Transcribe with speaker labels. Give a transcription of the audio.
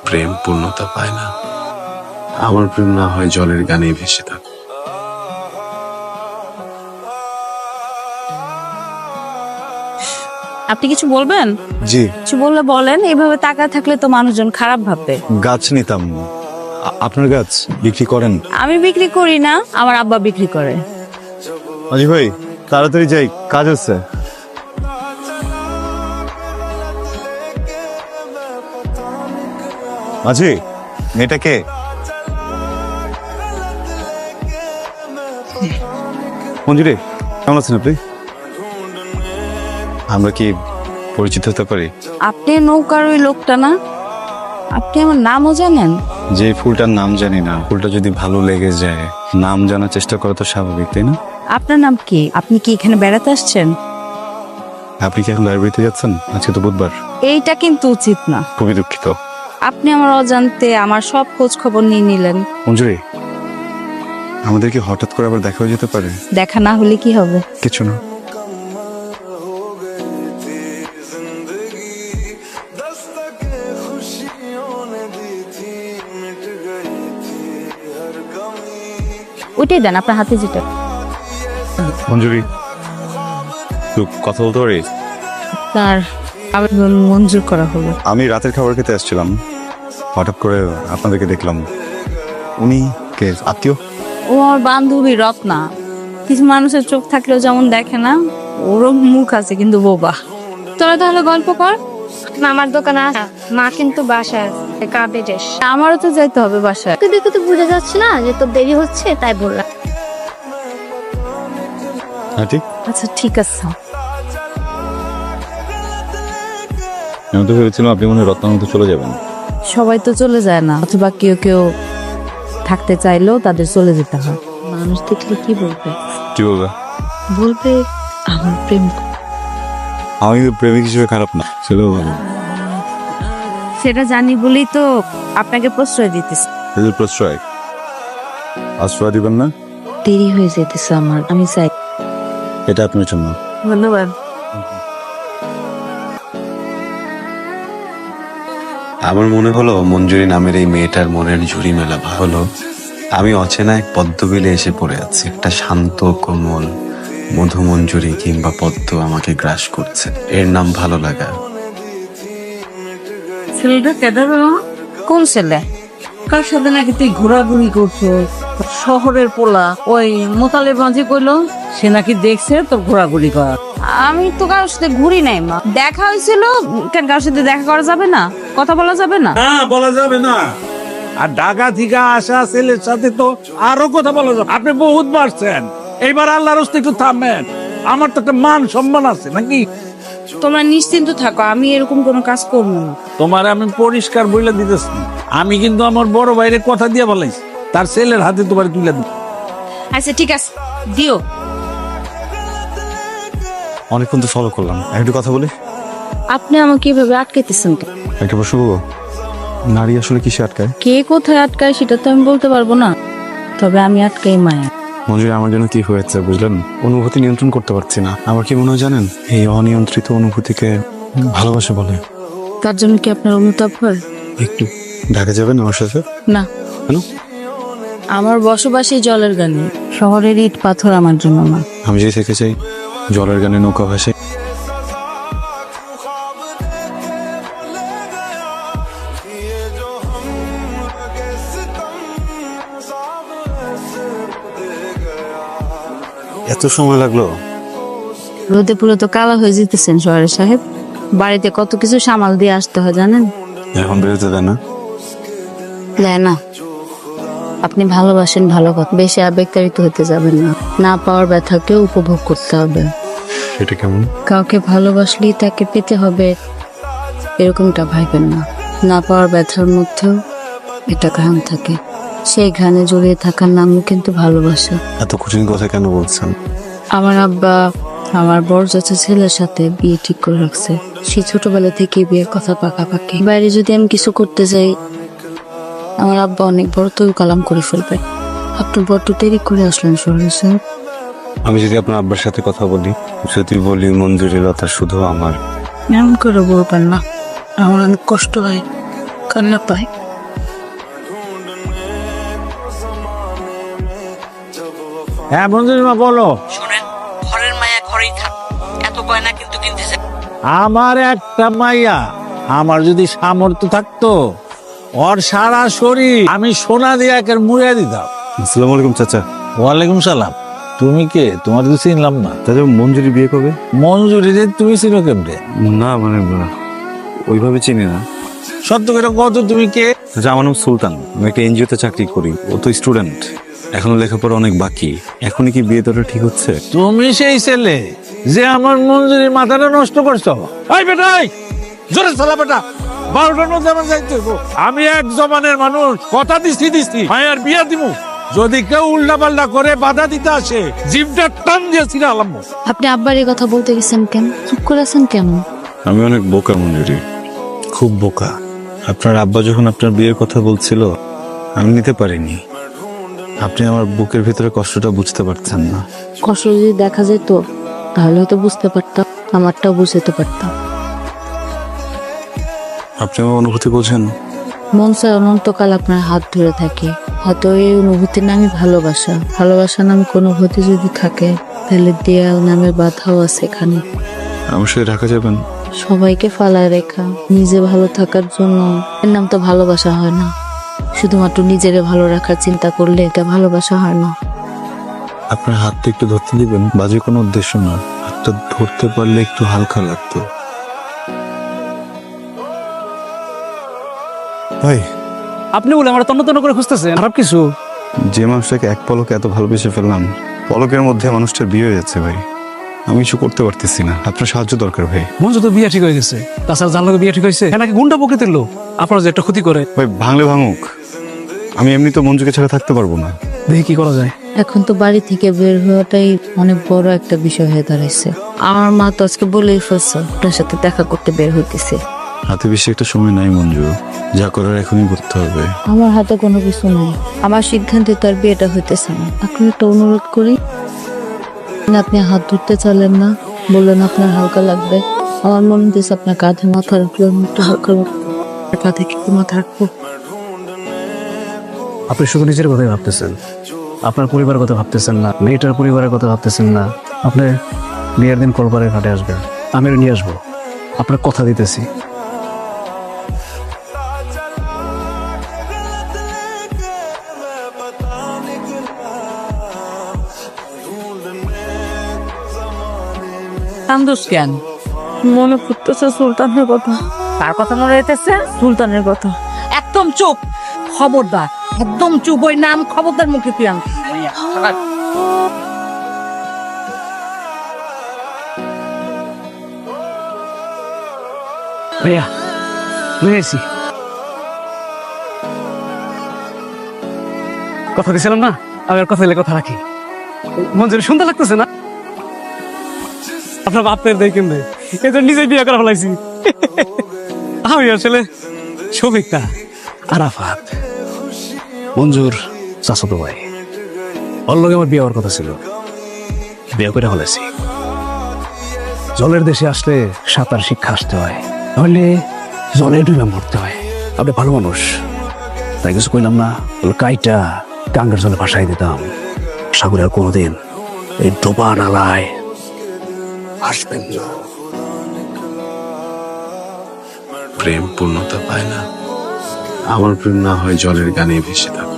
Speaker 1: প্রেম পূর্ণতা পায় না। আমার প্রেম না হয় জলের গানে ভেসে থাক।
Speaker 2: আপনি কিছু বলবেন?
Speaker 3: জি,
Speaker 2: কিছু বললে বলেন, এইভাবে তাকায় থাকলে তো মানুষজন খারাপ ভাববে।
Speaker 3: গাছ নিতাম। আপনার গাছ বিক্রি করেন?
Speaker 2: আমি বিক্রি করি না, আমার আব্বা বিক্রি করে।
Speaker 3: মাঝি ভাই, তাড়াতাড়ি যাই, কাজ আছে। মাঝি, মেয়েটা কে? মঞ্জুরি, কেমন আছেন আপনি? আমরা কি পরিচিত হতে পারি?
Speaker 2: আপনি নৌকার ওই লোকটা না? আপনি আমার নামও জানেন?
Speaker 3: যে ফুলটার নাম জানি না, ফুলটা যদি ভালো লেগে যায়, নাম জানার চেষ্টা করা তো স্বাভাবিক, তাই না?
Speaker 2: আপনার নাম কি? আপনি কি এখানে বেড়াতে আসছেন?
Speaker 3: আপনি কি এখন লাইব্রেরিতে যাচ্ছেন? আজকে তো বুধবার।
Speaker 2: এইটা কিন্তু উচিত না।
Speaker 3: খুবই দুঃখিত।
Speaker 2: আপনি আমার অজান্তে আমার সব খোঁজ খবর নিয়ে নিলেন।
Speaker 3: মঞ্জুরি, আমাদের কি হঠাৎ করে আবার দেখা হয়ে যেতে পারে?
Speaker 2: দেখা না হলে কি হবে?
Speaker 3: কিছু না।
Speaker 2: ওইটাই দেন, আপনার হাতে যেটা।
Speaker 3: মঞ্জুরি, তুই কথা বলতে পারিস?
Speaker 2: তার আবেদন মঞ্জুর করা হলো।
Speaker 3: আমি রাতের খাবার খেতে আসছিলাম, হঠাৎ করে আপনাদেরকে দেখলাম। উনি কে? আত্মীয়?
Speaker 2: ও আমার বান্ধবী রত্না। কিছু মানুষের চোখ থাকলেও যেমন দেখে না, ওরও মুখ আছে কিন্তু বোবা। তোরা তাহলে গল্প কর।
Speaker 4: মামার দোকানে আসা, মা কিন্তু বাসায় আছে, কাবে যাস?
Speaker 2: আমারও তো যাইতে হবে বাসায়।
Speaker 4: তুই দেখে তো বোঝা যাচ্ছে না যে তোর দেরি হচ্ছে, তাই বললাম।
Speaker 3: হ্যাঁ ঠিক।
Speaker 2: আচ্ছা ঠিক আছে।
Speaker 3: আমি তো ভেবেছিলাম আপনি মনে হয় রত্নার মতো চলে যাবেন।
Speaker 2: সবাই তো চলে যায় না, অথবা কেউ কেউ থাকতে চাইলেও তাদের চলে যেতে হয়। মানুষ দেখলে কি বলবে?
Speaker 3: কি বলবে?
Speaker 2: বলবে আমার প্রেম।
Speaker 3: আমি প্রেমিক হিসেবে খারাপ না, ছেলেও ভালো।
Speaker 2: সেটা জানি বলেই তো আপনাকে প্রশ্রয় দিতেছি।
Speaker 3: এই যে প্রশ্রয়, আশ্রয় দিবেন না?
Speaker 2: দেরি হয়ে যেতেছে আমার, আমি চাই।
Speaker 3: এটা আপনার জন্য।
Speaker 2: ধন্যবাদ।
Speaker 1: আমার মনে হলো মঞ্জুরি নামের এই মেয়েটার মনের ঝুড়ি মেলা হলো। আমি অচেনা এক পদ্মবিলে এসে পড়ে আছি। একটা শান্ত কোমল মধু মঞ্জুরি কিংবা পদ্ম আমাকে গ্রাস করছে। এর নাম ভালো লাগা।
Speaker 5: ছেলেটা কেডা রে?
Speaker 2: কোন ছেলে?
Speaker 5: কার সাথে নাকি তুই ঘোরাঘুরি করছো? শহরের পোলা ওই মোতালে মাঝে কইলো সে নাকি দেখছে তোর ঘোরাঘুরি করা।
Speaker 2: আমি তো কারোর সাথে ঘুরি নাই মা। দেখা হয়েছিল, কেন কারোর সাথে দেখা করা যাবে না? কথা বলা যাবে না?
Speaker 6: না, বলা যাবে না। আর ঢাকা থেকে আসা ছেলের সাথে তো আরো কথা বলা যাবে। আপনি বহুত বাড়ছেন, এইবার আল্লাহর হস্তে একটু থামেন। আমার তো একটা মান সম্মান আছে নাকি?
Speaker 2: তোমরা নিশ্চিন্ত থাকো, আমি এরকম কোনো কাজ করবো না।
Speaker 6: তোমার আমি পরিষ্কার বইলা দিতেছি, আমি কিন্তু আমার বড় ভাইরে কথা দিয়ে বলাইছি, তার ছেলের হাতে তোমার তুলে দিব।
Speaker 2: আচ্ছা ঠিক আছে, দিও।
Speaker 3: অনেকক্ষণ তো ফলো করলাম, একটু কথা বলি।
Speaker 2: আপনি আমাকে এভাবে আটকাইতেছেন কেন?
Speaker 3: একটা প্রশ্ন বলবো, নারী আসলে কিসে আটকায়?
Speaker 2: কে কোথায় আটকায় সেটা তো আমি বলতে পারবো না, তবে আমি আটকাই মায়া।
Speaker 3: মঞ্জুরি, আমার জন্য কি হয়েছে বুঝলেন? অনুভূতি নিয়ন্ত্রণ করতে পারছি না। আমার কি মনে হয় জানেন, এই অনিয়ন্ত্রিত অনুভূতিকে ভালোবাসা বলে।
Speaker 2: তার জন্য কি আপনার অনুতাপ হয়?
Speaker 3: একটু ঢাকা যাবেন আমার সাথে?
Speaker 2: না।
Speaker 3: কেন?
Speaker 2: আমার বসবাসী জলের গানে, শহরের ইট পাথর আমার জন্য না।
Speaker 3: আমি যদি থেকে চাই জলের গানে নৌকা ভাসে। এত সময় লাগলো?
Speaker 2: রোদে পুরো তো কালা হয়ে যেতেছেন শহরের সাহেব। বাড়িতে কত কিছু সামাল দিয়ে আসতে হয় জানেন?
Speaker 3: এখন বেরোতে দেয় না?
Speaker 2: না, আপনি ভালোবাসেন ভালো কথা, বেশি আবেগতাড়িত হতে যাবেন না। না পাওয়ার ব্যথাকেও উপভোগ করতে হবে।
Speaker 3: সেটা কেমন?
Speaker 2: কাউকে ভালোবাসলেই তাকে পেতে হবে এরকমটা ভাইবেন না। না পাওয়ার ব্যথার মধ্যেও এটা ঘ্রাণ থাকে, সেই ঘ্রাণে জড়িয়ে থাকার নামও কিন্তু ভালোবাসা।
Speaker 3: এত কঠিন কথা কেন বলছেন?
Speaker 2: আমার আব্বা আমার বড় চাচা ছেলের সাথে বিয়ে ঠিক করে রাখছে। সেই ছোটবেলা থেকে বিয়ের কথা পাকাপাকি। বাইরে যদি আমি কিছু করতে যাই, আমার আব্বা অনেক বড় তৈল কালাম করে ফেলবে। আপনি বড্ড দেরি করে আসলেন শহরে স্যার।
Speaker 3: আমি যদি আপনার আব্বার সাথে কথা বলি, যদি বলি মঞ্জুরি লতা শুধু আমার,
Speaker 2: এমন করে বলবেন না। আমার অনেক কষ্ট হয়, কান্না পায়।
Speaker 6: হ্যাঁ মঞ্জুরি মা বলো।
Speaker 5: শোনেন, ঘরের মায়া ঘরেই থাক, এত গয়না কিন্তু কিনতেছে।
Speaker 6: আমার একটা মাইয়া, আমার যদি সামর্থ্য থাকতো ওর সারা শরীর আমি সোনা দিয়ে একের মুড়ে দিতাম।
Speaker 3: আসসালামু আলাইকুম চাচা।
Speaker 6: ওয়ালাইকুম সালাম। তুমি কে? তোমার তো চিনলাম না।
Speaker 3: চাচা মঞ্জুরি বিয়ে কবে?
Speaker 6: মঞ্জুরি যে তুমি চিনো কেমনে?
Speaker 3: না মানে ওইভাবে চিনি না।
Speaker 6: সত্য করে কত তুমি কে?
Speaker 3: চাচা আমার নাম সুলতান, আমি একটা এনজিওতে চাকরি করি। ও তো স্টুডেন্ট, এখনো লেখাপড়া অনেক বাকি। এখনই কি বিয়ে দেওয়াটা ঠিক হচ্ছে?
Speaker 6: তুমি সেই ছেলে যে আমার মঞ্জুরির মাথাটা নষ্ট করছো। এই বেটা, এই, জোরে চালা বেটা, 12টার মধ্যে আমার যাইতে হইবো। আমি এক জমানের মানুষ, কথা দিছি মায়ের বিয়া দিমু। যদি কেউ উল্টা পাল্টা করে বাধা দিতে আসে, জিভটা টান দিয়ে ছিঁড়ে আলাম।
Speaker 2: আপনি আব্বার এই কথা বলতে গেছেন কেন? চুপ করে আছেন কেন?
Speaker 3: আমি অনেক বোকা মঞ্জুরি, খুব বোকা। আপনার আব্বা যখন আপনার বিয়ের কথা বলছিল আমি নিতে পারিনি। আপনি আমার বুকের ভিতরে কষ্টটা বুঝতে পারছেন না।
Speaker 2: কষ্ট যদি দেখা যেত তাহলে হয়তো বুঝতে পারতাম, আমারটাও বুঝতে পারতাম।
Speaker 3: আপনি আমার অনুভূতি বোঝেন?
Speaker 2: মন চায় অনন্তকাল আপনার হাত ধরে থাকে। হয়তো এই অনুভূতির নামই ভালোবাসা। ভালোবাসা নামে কোনো অনুভূতি যদি থাকে তাহলে দেয়াল নামের বাধাও আছে এখানে।
Speaker 3: আমার সাথে ঢাকা যাবেন?
Speaker 2: সবাইকে ফালায় রেখা নিজে ভালো থাকার জন্য, এর নাম তো ভালোবাসা হয় না। শুধুমাত্র নিজেরে ভালো রাখার চিন্তা করলে এটা ভালোবাসা হয় না।
Speaker 3: আপনার হাতটা একটু ধরতে দিবেন? বাজে কোনো উদ্দেশ্য না, হাতটা ধরতে পারলে একটু হালকা লাগতো। ভাই,
Speaker 7: আপনি বলে আমার তন্ন তন্ন করে খুঁজতেছেন খারাপ কিছু?
Speaker 3: যে মানুষটাকে এক পলকে এত ভালোবেসে ফেললাম, পলকের মধ্যে মানুষটার বিয়ে হয়ে যাচ্ছে ভাই। আমি কিছু করতে পারতেছি না, আপনার সাহায্য দরকার ভাই।
Speaker 7: মঞ্জু তো বিয়ে ঠিক হয়ে গেছে, তাছাড়া যার লগে বিয়ে ঠিক হয়েছে নাকি গুন্ডা প্রকৃতির লোক, আপনার যে একটা ক্ষতি করে।
Speaker 3: ভাই ভাঙলে ভাঙুক, আমি এমনি তো মঞ্জুকে ছাড়া থাকতে পারবো না।
Speaker 7: দেখি কি করা যায়।
Speaker 2: এখন তো বাড়ি থেকে বের হওয়াটাই অনেক বড় একটা বিষয় হয়ে দাঁড়াইছে। আমার মা তো আজকে বলেই ফেলছে আপনার সাথে দেখা করতে বের হইতেছে।
Speaker 3: হাতে বেশি একটা সময় নাই মঞ্জু, যা করার এখনই করতে হবে।
Speaker 2: আমার হাতে কোনো কিছু নাই, আমার সিদ্ধান্তে তার বিয়েটা হইতেছে না। এখন একটা অনুরোধ করি, আপনি হাত ধরতে চাইলেন না, বললেন আপনার হালকা লাগবে। আমার মনে হচ্ছে আপনার কাঁধে মাথা রাখলে একটু হালকা লাগবে। কাঁধে কি মাথা রাখবো?
Speaker 7: আপনি শুধু নিজের কথাই ভাবতেছেন, আপনার পরিবারের কথা ভাবতেছেন না, মেয়েটার পরিবারের কথা ভাবতেছেন না। আপনি বিয়ের দিন কলপারের ঘাটে আসবেন, আমি নিয়ে আসবো, আপনার কথা দিতেছি।
Speaker 5: কান্দোস কেন?
Speaker 2: মনে পড়তেছে সুলতানের কথা।
Speaker 5: কার কথা মনে হইতেছে?
Speaker 2: সুলতানের কথা।
Speaker 5: একদম চুপ, খবরদার, একদম চুপ। ওই নাম খবরদার মুখে তুই আন।
Speaker 7: ভাইয়া বুঝেছি, কথা দিয়েছিলাম না, আমি আর কথা দিলে কথা রাখি। মঞ্জুরি সুন্দর লাগতেছে না? আপনার বাপের দেখেন ভাই, এটা নিজে বিয়ে করা ফেলাইছি। আমি আসলে শফিকটা আরাফাত, মঞ্জুর চাচাতো ভাই। ওর লগে আমার বিয়ে হওয়ার কথা ছিল, বিয়ে করে ফেলেছি। জলের দেশে আসলে সাঁতার শিক্ষা আসতে হয়, তাহলে জলে ডুবে মরতে হয়। আপনি ভালো মানুষ, তাই কিছু কইলাম না। কাইটা গাঙ্গের জলে ভাসাই দিতাম, সাগরে আর কোনোদিন এই ডোবা নালায় আসবেন না।
Speaker 1: প্রেম পূর্ণতা পায় না, আমার প্রেম না হয় জলের গানে ভেসে থাকে।